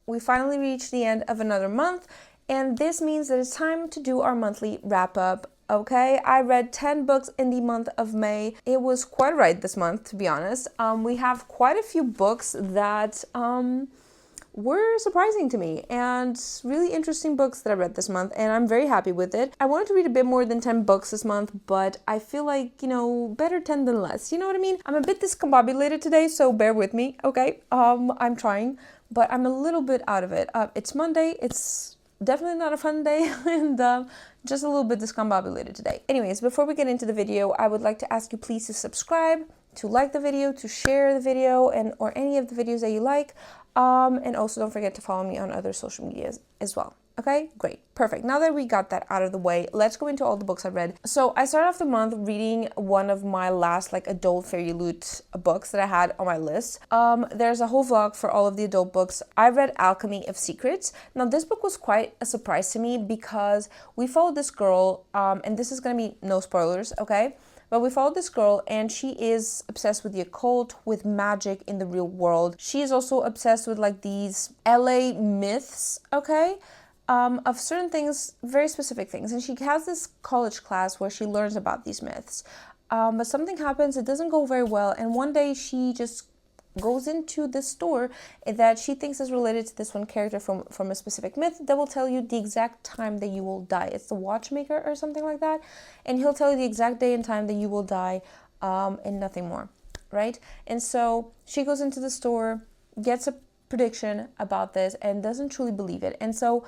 we finally reached the end of another month, and this means that it's time to do our monthly wrap-up. Okay, I read 10 books in the month of May. It was quite right this month, to be honest. We have quite a few books that were surprising to me and really interesting books that I read this month, and I'm very happy with it. I wanted to read a bit more than 10 books this month, but I feel like, better 10 than less. You know what I mean? I'm a bit discombobulated today, so bear with me, okay? I'm trying, but I'm a little bit out of it. It's Monday, it's definitely not a fun day, and just a little bit discombobulated today. Anyways, before we get into the video, I would like to ask you please to subscribe, to like the video, to share the video, and or any of the videos that you like. And also don't forget to follow me on other social medias as well. Okay, great, perfect. Now that we got that out of the way, let's go into all the books I read. So I started off the month reading one of my last adult fairy loot books that I had on my list. There's a whole vlog for all of the adult books. I read Alchemy of Secrets. Now this book was quite a surprise to me because we followed this girl, and this is gonna be no spoilers, okay? But we followed this girl, and she is obsessed with the occult, with magic in the real world. She is also obsessed with these LA myths, okay? Of certain things, very specific things. And she has this college class where she learns about these myths. But something happens, it doesn't go very well. And one day she just goes into this store that she thinks is related to this one character from a specific myth that will tell you the exact time that you will die. It's the watchmaker or something like that. And he'll tell you the exact day and time that you will die, and nothing more, right? And so she goes into the store, gets a prediction about this, and doesn't truly believe it. And so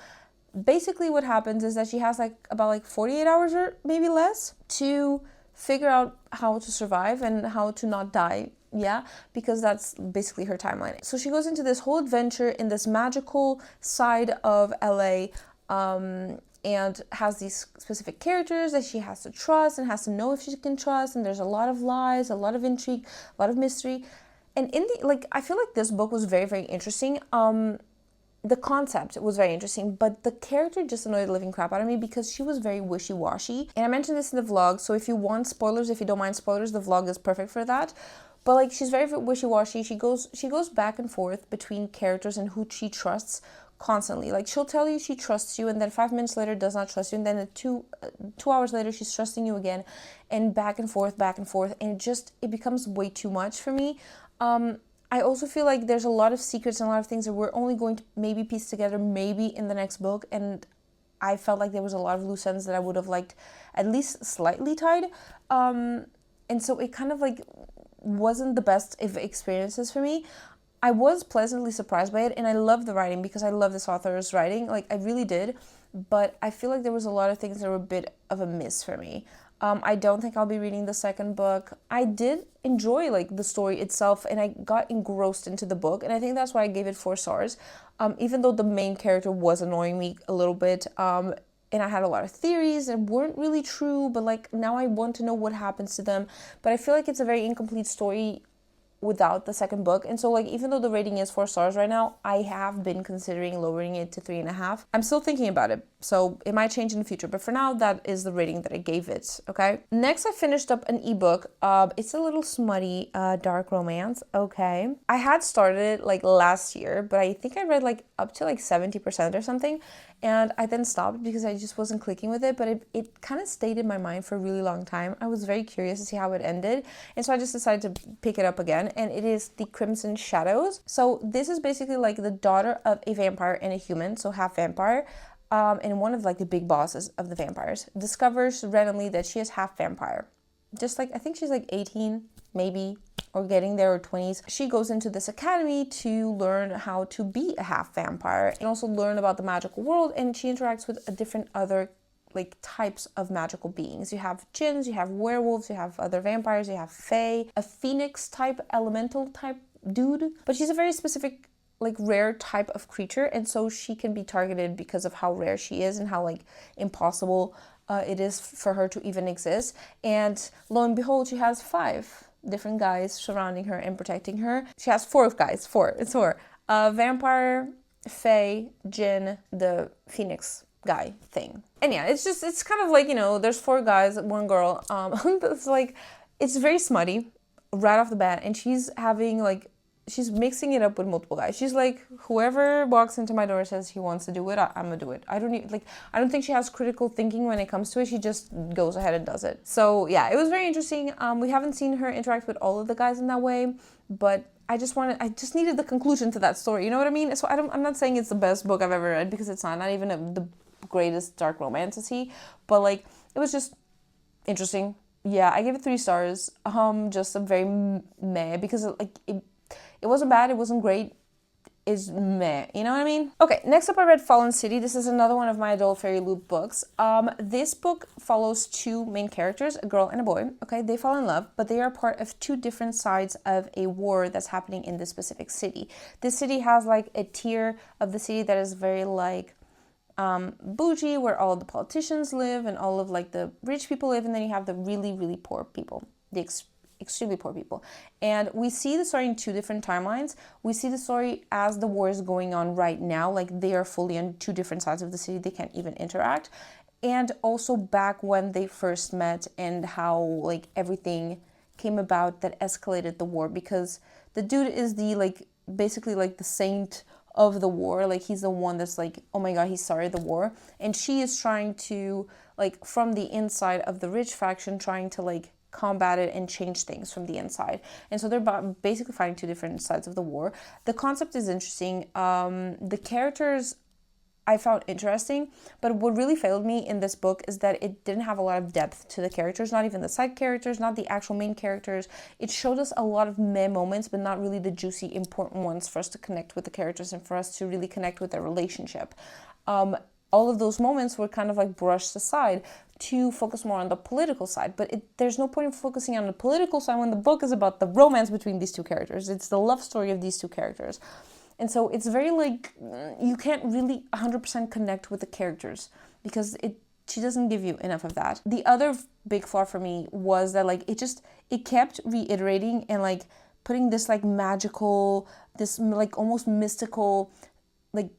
basically what happens is that she has about 48 hours or maybe less to figure out how to survive and how to not die. Yeah, because that's basically her timeline. So she goes into this whole adventure in this magical side of LA, and has these specific characters that she has to trust and has to know if she can trust. And there's a lot of lies, a lot of intrigue, a lot of mystery. And I feel like this book was very, very interesting. The concept was very interesting, but the character just annoyed the living crap out of me because she was very wishy-washy. And I mentioned this in the vlog, so if you want spoilers, if you don't mind spoilers, the vlog is perfect for that. But she's very wishy-washy. She goes back and forth between characters and who she trusts constantly. She'll tell you she trusts you, and then 5 minutes later does not trust you, and then two hours later she's trusting you again, and back and forth, and it becomes way too much for me. I also feel like there's a lot of secrets and a lot of things that we're only going to maybe piece together maybe in the next book, and I felt like there was a lot of loose ends that I would have liked at least slightly tied. And so it kind of wasn't the best of experiences for me. I was pleasantly surprised by it, and I love the writing because I love this author's writing. I really did, but I feel like there was a lot of things that were a bit of a miss for me. I don't think I'll be reading the second book. I did enjoy the story itself, and I got engrossed into the book, and I think that's why I gave it 4 stars. Even though the main character was annoying me a little bit, and I had a lot of theories that weren't really true, but now I want to know what happens to them. But I feel like it's a very incomplete story without the second book. And so even though the rating is 4 stars right now, I have been considering lowering it to 3.5. I'm still thinking about it, so it might change in the future, but for now that is the rating that I gave it. Okay, next I finished up an ebook. It's a little smutty dark romance. Okay, I had started it last year, but I think I read up to 70% or something, and I then stopped because I just wasn't clicking with it. But it kind of stayed in my mind for a really long time. I was very curious to see how it ended, and so I just decided to pick it up again, and it is The Crimson Shadows. So this is basically the daughter of a vampire and a human, so half vampire, and one of the big bosses of the vampires discovers randomly that she is half vampire. Just I think she's 18 maybe, or getting there, or 20s. She goes into this academy to learn how to be a half vampire and also learn about the magical world, and she interacts with a different other types of magical beings. You have djinns, you have werewolves, you have other vampires, you have fae, a phoenix type, elemental type dude. But she's a very specific rare type of creature, and so she can be targeted because of how rare she is and how impossible it is for her to even exist. And lo and behold, she has 5 different guys surrounding her and protecting her. She has 4 guys. It's 4. Vampire, fae, djinn, the phoenix guy thing. And yeah, it's kind of there's 4 guys, 1 girl. It's it's very smutty right off the bat, and she's having she's mixing it up with multiple guys. She's like, whoever walks into my door and says he wants to do it, I'm gonna do it. I don't think she has critical thinking when it comes to it. She just goes ahead and does it. So yeah, it was very interesting. We haven't seen her interact with all of the guys in that way, but I just needed the conclusion to that story. You know what I mean? So I'm not saying it's the best book I've ever read, because it's not even the greatest dark romance to see, but like, it was just interesting. Yeah, I gave it 3 stars. Just a very meh, because it wasn't bad, it wasn't great, it's meh, you know what I mean? Okay, next up I read Fallen City. This is another one of my adult fairy loop books. This book follows 2 main characters, a girl and a boy. Okay, they fall in love, but they are part of 2 different sides of a war that's happening in this specific city. This city has like a tier of the city that is very like bougie, where all of the politicians live and all of like the rich people live, and then you have the really, really poor people, the extremely poor people. And we see the story in 2 different timelines. We see the story as the war is going on right now, like they are fully on 2 different sides of the city, they can't even interact. And also back when they first met, and how like everything came about that escalated the war, because the dude is the like basically like the saint of the war. Like he's the one that's like, oh my god, he started the war, and she is trying to like from the inside of the rich faction, trying to like combat it and change things from the inside. And so they're basically fighting 2 different sides of the war. The concept is interesting. The characters I found interesting, but what really failed me in this book is that it didn't have a lot of depth to the characters, not even the side characters, not the actual main characters. It showed us a lot of meh moments, but not really the juicy, important ones for us to connect with the characters and for us to really connect with their relationship. All of those moments were kind of like brushed aside to focus more on the political side, but there's no point in focusing on the political side when the book is about the romance between these 2 characters. It's the love story of these 2 characters. And so it's very like, you can't really 100% connect with the characters, because she doesn't give you enough of that. The other big flaw for me was that like, it kept reiterating and like putting this like magical, this like almost mystical like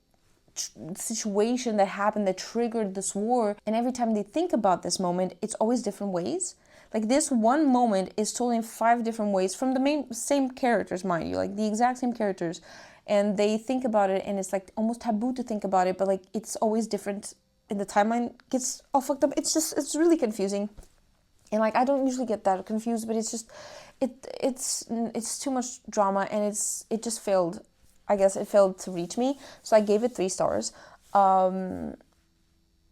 situation that happened that triggered this war. And every time they think about this moment, it's always different ways. Like this one moment is told in 5 different ways from the same characters, mind you, like the exact same characters. And they think about it, and it's like almost taboo to think about it, but like it's always different, and the timeline gets all fucked up. It's really confusing. And like, I don't usually get that confused, but it's just, it's too much drama, and it just failed. I guess it failed to reach me. So I gave it 3 stars.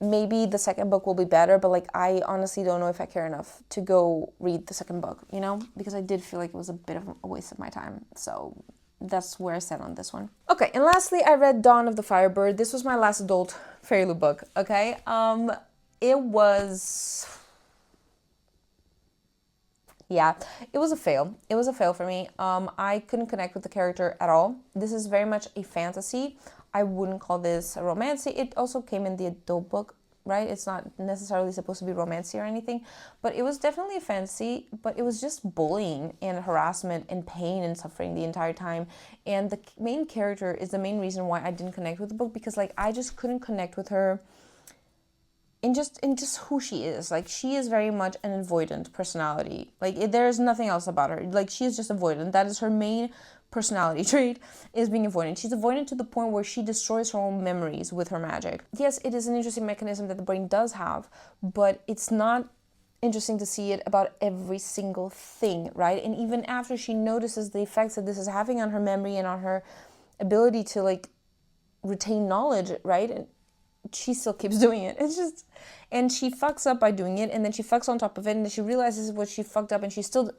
Maybe the second book will be better, but like, I honestly don't know if I care enough to go read the second book, you know, because I did feel like it was a bit of a waste of my time. So that's where I stand on this one. Okay, and lastly, I read Dawn of the Firebird. This was my last adult fairy loop book, okay? It was a fail. It was a fail for me. I couldn't connect with the character at all. This is very much a fantasy. I wouldn't call this a romance. It also came in the adult book, right? It's not necessarily supposed to be romancy or anything, but it was definitely a fantasy, but it was just bullying and harassment and pain and suffering the entire time. And the main character is the main reason why I didn't connect with the book, because like, I just couldn't connect with her in just who she is. Like, she is very much an avoidant personality. Like, there's nothing else about her. Like, she is just avoidant. That is her main personality trait, is being avoidant. She's avoidant to the point where she destroys her own memories with her magic. Yes, it is an interesting mechanism that the brain does have, but it's not interesting to see it about every single thing, right? And even after she notices the effects that this is having on her memory and on her ability to like retain knowledge, right? And she still keeps doing it. It's just, and she fucks up by doing it, and then she fucks on top of it, and then she realizes what she fucked up, and she still,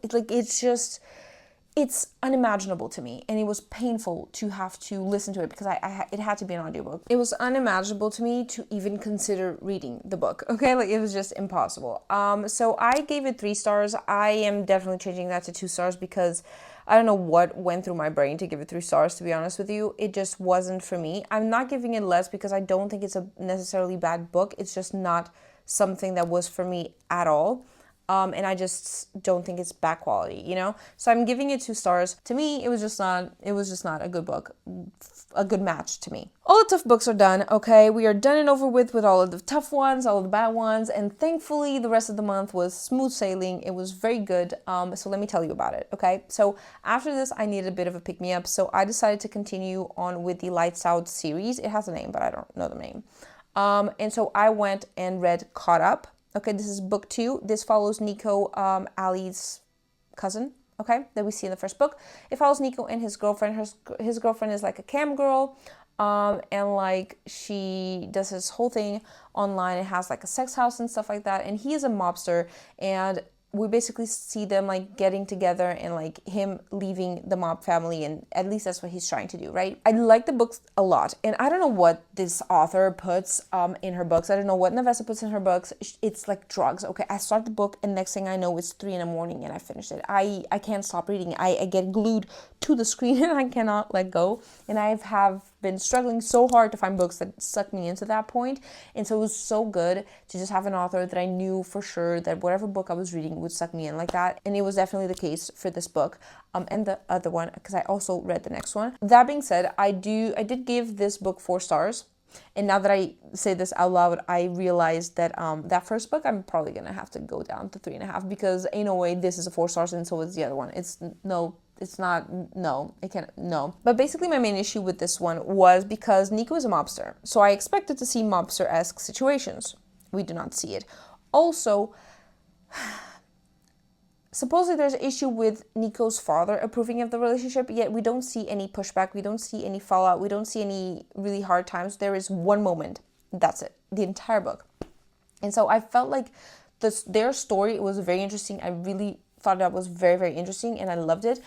it's unimaginable to me, and it was painful to have to listen to it, because it had to be an audiobook. It was unimaginable to me to even consider reading the book, okay? Like, it was just impossible. So I gave it 3 stars. I am definitely changing that to 2 stars, because I don't know what went through my brain to give it 3 stars, to be honest with you. It just wasn't for me. I'm not giving it less because I don't think it's a necessarily bad book. It's just not something that was for me at all. and I just don't think it's bad quality, you know? So I'm giving it 2 stars. To me, it was just not a good book, a good match to me. All the tough books are done, okay? We are done and over with all of the tough ones, all of the bad ones, and thankfully the rest of the month was smooth sailing. It was very good. So let me tell you about it, okay? So after this, I needed a bit of a pick-me-up, so I decided to continue on with the Lights Out series. It has a name, but I don't know the name. And so I went and read Caught Up. Okay, this is book 2. This follows Nico, Ali's cousin, okay, that we see in the first book. It follows Nico and his girlfriend. His girlfriend is like a cam girl, and like she does this whole thing online. It has like a sex house and stuff like that. And he is a mobster, and we basically see them like getting together and like him leaving the mob family, and at least that's what he's trying to do, right? I like the books a lot, and I don't know what this author puts in her books. I don't know what Nevessa puts in her books. It's like drugs, okay? I start the book and next thing I know it's 3 a.m. and I finished it. I can't stop reading. I get glued to the screen and I cannot let go, and I have been struggling so hard to find books that suck me into that point. And so it was so good to just have an author that I knew for sure that whatever book I was reading would suck me in like that. And it was definitely the case for this book, and the other one, because I also read the next one. That being said, I did give this book 4 stars. And now that I say this out loud, I realized that that first book, I'm probably gonna have to go down to 3.5, because ain't no way this is a 4 stars and so is the other one. It can't, no. But basically my main issue with this one was because Nico is a mobster. So I expected to see mobster-esque situations. We do not see it. Also, supposedly there's an issue with Nico's father approving of the relationship, yet we don't see any pushback, we don't see any fallout, we don't see any really hard times. There is one moment. That's it. The entire book. And so I felt like their story was very interesting. I really thought that was very, very interesting and I loved it.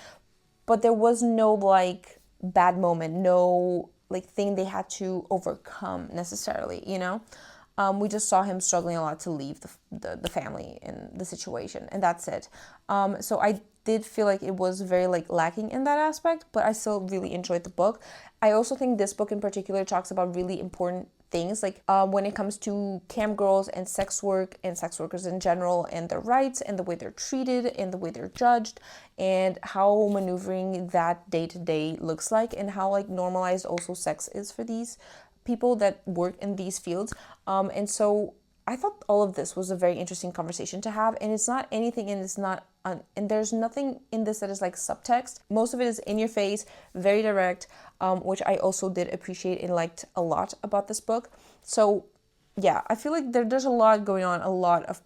But there was no like bad moment, no like thing they had to overcome necessarily, you know? We just saw him struggling a lot to leave the family and the situation, and that's it. So I did feel like it was very like lacking in that aspect, but I still really enjoyed the book. I also think this book in particular talks about really important things, like when it comes to cam girls and sex work and sex workers in general and their rights and the way they're treated and the way they're judged and how maneuvering that day to day looks like, and how like normalized also sex is for these people that work in these fields. And so I thought all of this was a very interesting conversation to have, and it's not anything, and it's not and there's nothing in this that is like subtext. Most of it is in your face, very direct, which I also did appreciate and liked a lot about this book. So yeah, I feel like there's a lot going on, a lot of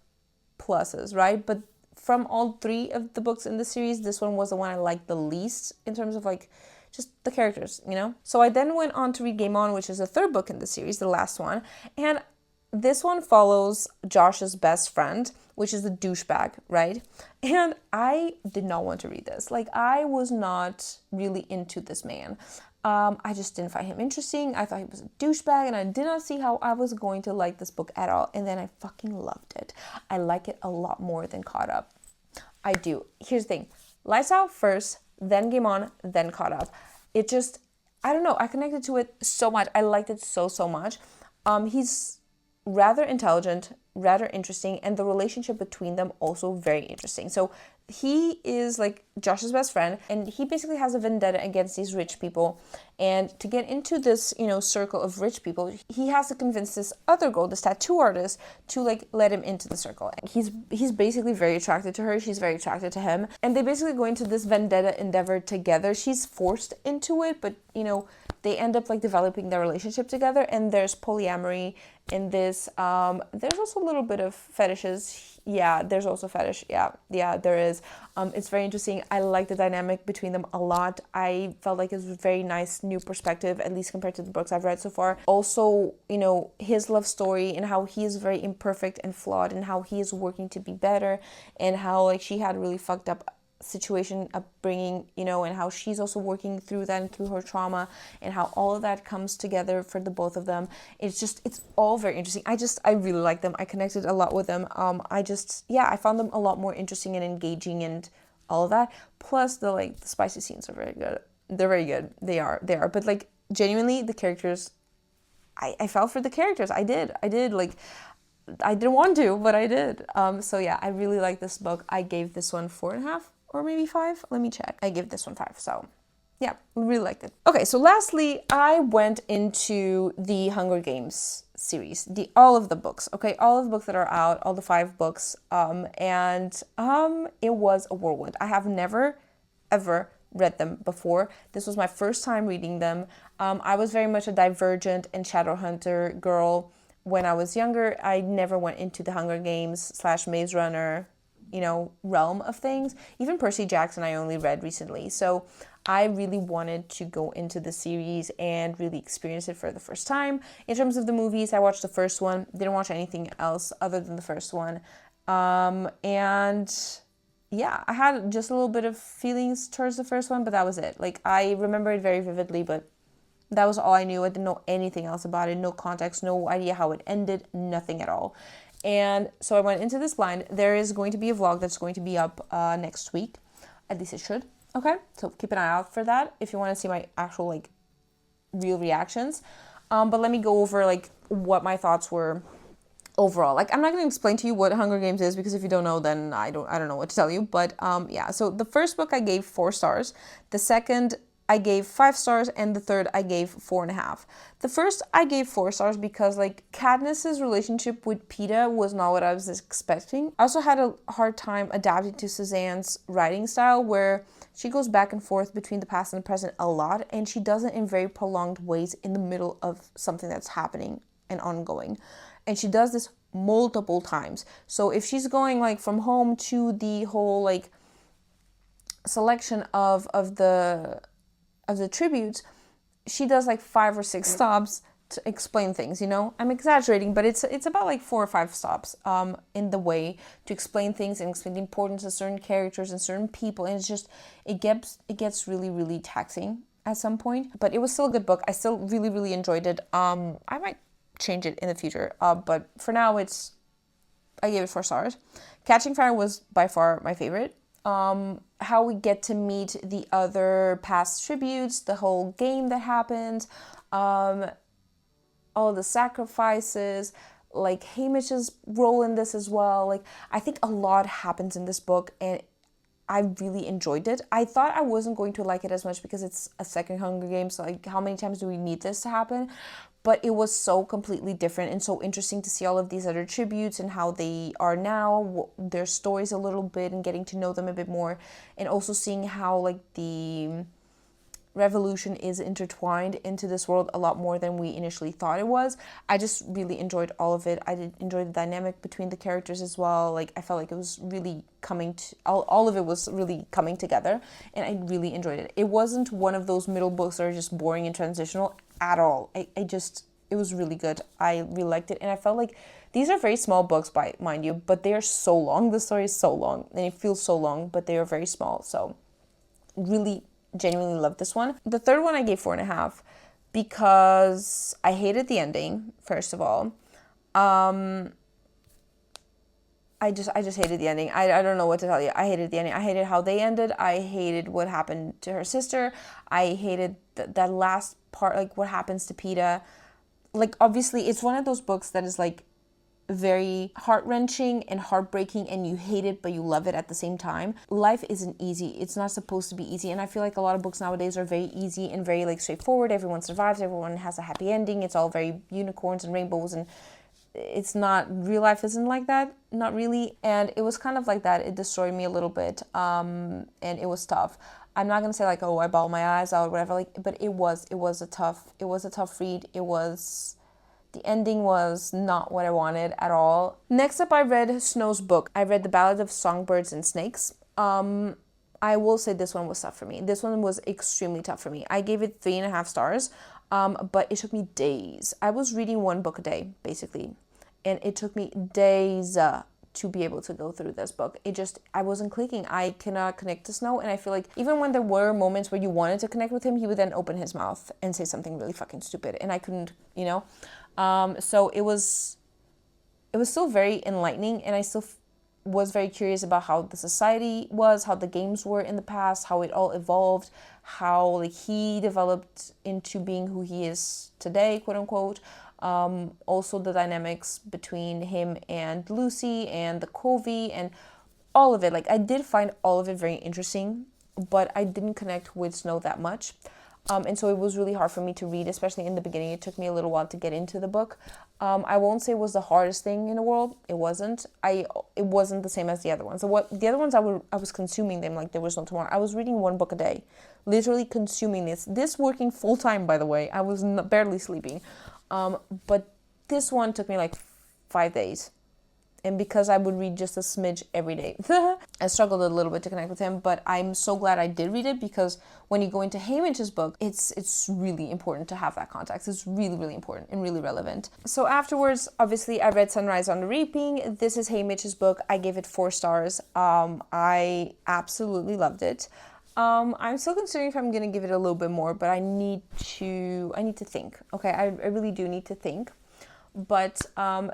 pluses, right? But from all 3 of the books in the series, this one was the one I liked the least in terms of like just the characters, you know? So I then went on to read Game On, which is the 3rd book in the series, the last one. And this one follows Josh's best friend, which is the douchebag, right? And I did not want to read this. Like, I was not really into this man. I just didn't find him interesting. I thought he was a douchebag, and I did not see how I was going to like this book at all. And then I fucking loved it. I like it a lot more than Caught Up. I do. Here's the thing. Lights Out first, then Game On, then Caught Up. It just, I don't know, I connected to it so much. I liked it so much. He's rather intelligent, rather interesting, and the relationship between them also very interesting. So he is like Josh's best friend, and he basically has a vendetta against these rich people. And to get into this, you know, circle of rich people, he has to convince this other girl, this tattoo artist, to like let him into the circle. He's basically very attracted to her. She's very attracted to him, and they basically go into this vendetta endeavor together. She's forced into it, but you know, they end up like developing their relationship together. And there's polyamory in this. There's also a little bit of fetishes. Yeah, there's also fetish. Yeah, there is. It's very interesting. I like the dynamic between them a lot. I felt like it was a very nice new perspective, at least compared to the books I've read so far. Also, you know, his love story and how he is very imperfect and flawed, and how he is working to be better, and how like she had really fucked up situation, upbringing, you know, and how she's also working through that and through her trauma, and how all of that comes together for the both of them. It's all very interesting. I really like them. I connected a lot with them. I found them a lot more interesting and engaging and all of that. Plus the spicy scenes are very good. They're very good. They are. But like genuinely, the characters, I fell for the characters. I did. Like, I didn't want to, but I did. So yeah, I really like this book. I gave this one 4.5 or maybe 5. Let me check. I gave this one 5. So yeah, really liked it. Okay, so lastly, I went into the Hunger Games series, all of the books, okay, all of the books that are out, all the 5 books, and it was a whirlwind. I have never, ever read them before. This was my first time reading them. I was very much a Divergent and Shadowhunter girl when I was younger. I never went into the Hunger Games / Maze Runner, realm of things. Even Percy Jackson I only read recently. So I really wanted to go into the series and really experience it for the first time. In terms of the movies, I watched the first one. Didn't watch anything else other than the first one. And yeah, I had just a little bit of feelings towards the first one, but that was it. Like, I remember it very vividly, but that was all I knew. I didn't know anything else about it. No context, no idea how it ended, nothing at all. And so I went into this blind. There is going to be a vlog that's going to be up next week. At least it should. Okay, so keep an eye out for that if you want to see my actual, real reactions. But let me go over, what my thoughts were overall. I'm not going to explain to you what Hunger Games is, because if you don't know, then I don't know what to tell you. But yeah, so the first book I gave 4 stars. The second I gave 5 stars, and the third I gave 4.5. The first I gave 4 stars because Katniss's relationship with Peeta was not what I was expecting. I also had a hard time adapting to Suzanne's writing style, where she goes back and forth between the past and the present a lot, and she does it in very prolonged ways in the middle of something that's happening and ongoing. And she does this multiple times. So if she's going from home to the whole selection of the tributes, she does 5 or 6 stops to explain things, I'm exaggerating, but it's about 4 or 5 stops in the way to explain things and explain the importance of certain characters and certain people, and it gets really, really taxing at some point. But it was still a good book. I still really, really enjoyed it. I might change it in the future, but for now I gave it 4 stars. Catching Fire was by far my favorite. How we get to meet the other past tributes, the whole game that happens, all the sacrifices, Hamish's role in this as well. I think a lot happens in this book, and I really enjoyed it. I thought I wasn't going to like it as much because it's a second Hunger Games, so how many times do we need this to happen? But it was so completely different and so interesting to see all of these other tributes and how they are now, their stories a little bit, and getting to know them a bit more, and also seeing how the revolution is intertwined into this world a lot more than we initially thought it was. I just really enjoyed all of it. I did enjoy the dynamic between the characters as well. I felt like it was really all of it was really coming together, and I really enjoyed it. It wasn't one of those middle books that are just boring and transitional at all. It was really good. I really liked it, and I felt like these are very small books, mind you, but they are so long. The story is so long, and it feels so long, but they are very small. So really genuinely loved this one. The third one I gave 4.5 because I hated the ending, first of all. I just hated the ending. I don't know what to tell you. I hated the ending. I hated how they ended. I hated what happened to her sister. I hated that last part, what happens to Peeta. Obviously, it's one of those books that is very heart-wrenching and heartbreaking, and you hate it but you love it at the same time. Life isn't easy. It's not supposed to be easy, and I feel like a lot of books nowadays are very easy and very straightforward. Everyone survives, everyone has a happy ending, it's all very unicorns and rainbows, and it's not, real life isn't like that, not really. And it was kind of like that. It destroyed me a little bit, and it was tough. I'm not gonna say oh, I bawled my eyes out or whatever, but it was a tough read. The ending was not what I wanted at all. Next up, I read Snow's book. I read The Ballad of Songbirds and Snakes. I will say this one was tough for me. This one was extremely tough for me. I gave it 3.5 stars, but it took me days. I was reading 1 book a day, basically, and it took me days to be able to go through this book. I wasn't clicking. I cannot connect to Snow, and I feel like even when there were moments where you wanted to connect with him, he would then open his mouth and say something really fucking stupid, and I couldn't, so it was still very enlightening, and I still was very curious about how the society was, how the games were in the past, how it all evolved, how he developed into being who he is today, quote unquote. Also the dynamics between him and Lucy and the Covey and all of it. Like, I did find all of it very interesting, but I didn't connect with Snow that much. And so it was really hard for me to read, especially in the beginning. It took me a little while to get into the book. I won't say it was the hardest thing in the world. It wasn't. It wasn't the same as the other ones. So the other ones, I was consuming them like there was no tomorrow. I was reading one book a day, literally consuming this working full time, by the way. I was barely sleeping. But this one took me like 5 days. And because I would read just a smidge every day, I struggled a little bit to connect with him, but I'm so glad I did read it, because when you go into Hamish's book, it's really important to have that context. It's really, really important and really relevant. So afterwards, obviously, I read Sunrise on the Reaping. This is Hamish's book. I gave it 4 stars. I absolutely loved it. I'm still considering if I'm going to give it a little bit more, but I need to think. Okay, I really do need to think. But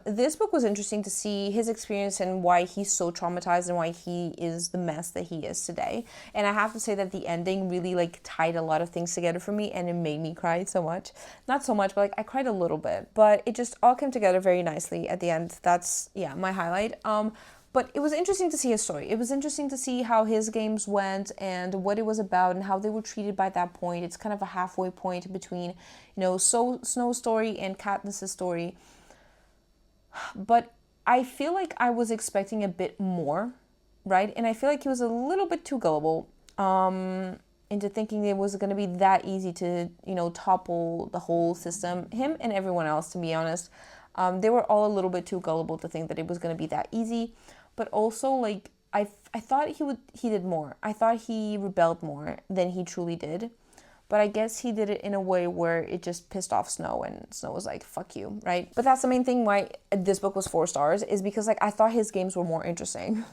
this book was interesting to see his experience and why he's so traumatized and why he is the mess that he is today. And I have to say that the ending really like tied a lot of things together for me, and it made me cry so much. Not so much, but like I cried a little bit. But it just all came together very nicely at the end. That's, yeah, my highlight. But it was interesting to see his story. It was interesting to see how his games went and what it was about and how they were treated by that point. It's kind of a halfway point between, Snow's story and Katniss's story. But I feel like I was expecting a bit more, right? And I feel like he was a little bit too gullible into thinking it was going to be that easy to, topple the whole system. Him and everyone else, to be honest. They were all a little bit too gullible to think that it was going to be that easy. But also, like, I thought he did more. I thought he rebelled more than he truly did. But I guess he did it in a way where it just pissed off Snow, and Snow was like, fuck you, right? But that's the main thing why this book was 4 stars, is because, like, I thought his games were more interesting.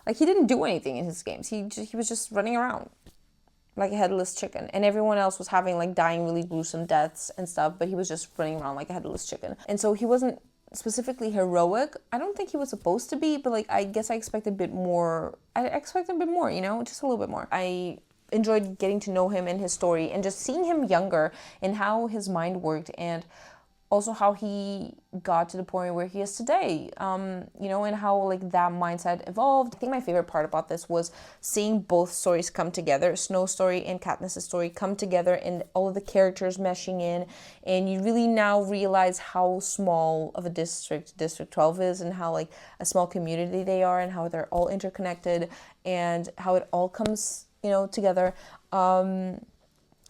Like, he didn't do anything in his games. He was just running around like a headless chicken, and everyone else was having, like, dying really gruesome deaths and stuff, but he was just running around like a headless chicken. And so he wasn't specifically heroic. I don't think he was supposed to be, but, like, I guess I expected a bit more. I expected a bit more, just a little bit more. I enjoyed getting to know him and his story, and just seeing him younger and how his mind worked, and also how he got to the point where he is today, and how, like, that mindset evolved. I think my favorite part about this was seeing both stories come together, Snow's story and Katniss's story come together, and all of the characters meshing in, and you really now realize how small of a District 12 is, and how, like, a small community they are, and how they're all interconnected, and how it all comes, together.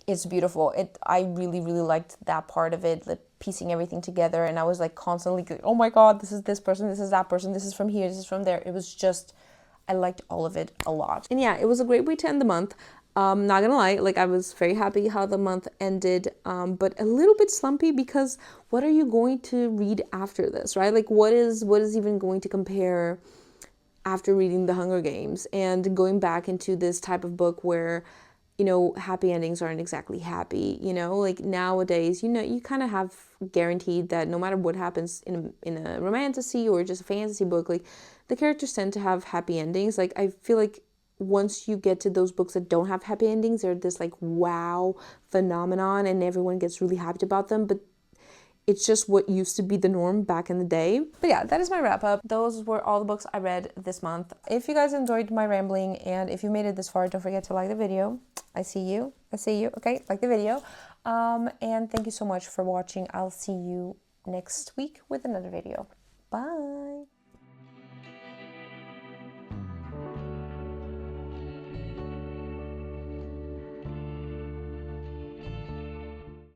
It's beautiful. I really, really liked that part of it, like piecing everything together. And I was like constantly, oh my God, this is this person, this is that person, this is from here, this is from there. It was just, I liked all of it a lot. And yeah, it was a great way to end the month. Not gonna lie, like, I was very happy how the month ended, but a little bit slumpy, because what are you going to read after this, right? Like, what is even going to compare after reading The Hunger Games and going back into this type of book where, happy endings aren't exactly happy, like nowadays, you kind of have guaranteed that no matter what happens in a romantasy or just a fantasy book, like, the characters tend to have happy endings. Like, I feel like once you get to those books that don't have happy endings, they're this, like, wow phenomenon, and everyone gets really hyped about them, but it's just what used to be the norm back in the day. But yeah, that is my wrap up. Those were all the books I read this month. If you guys enjoyed my rambling, and if you made it this far, don't forget to like the video. I see you. Okay, like the video. And thank you so much for watching. I'll see you next week with another video.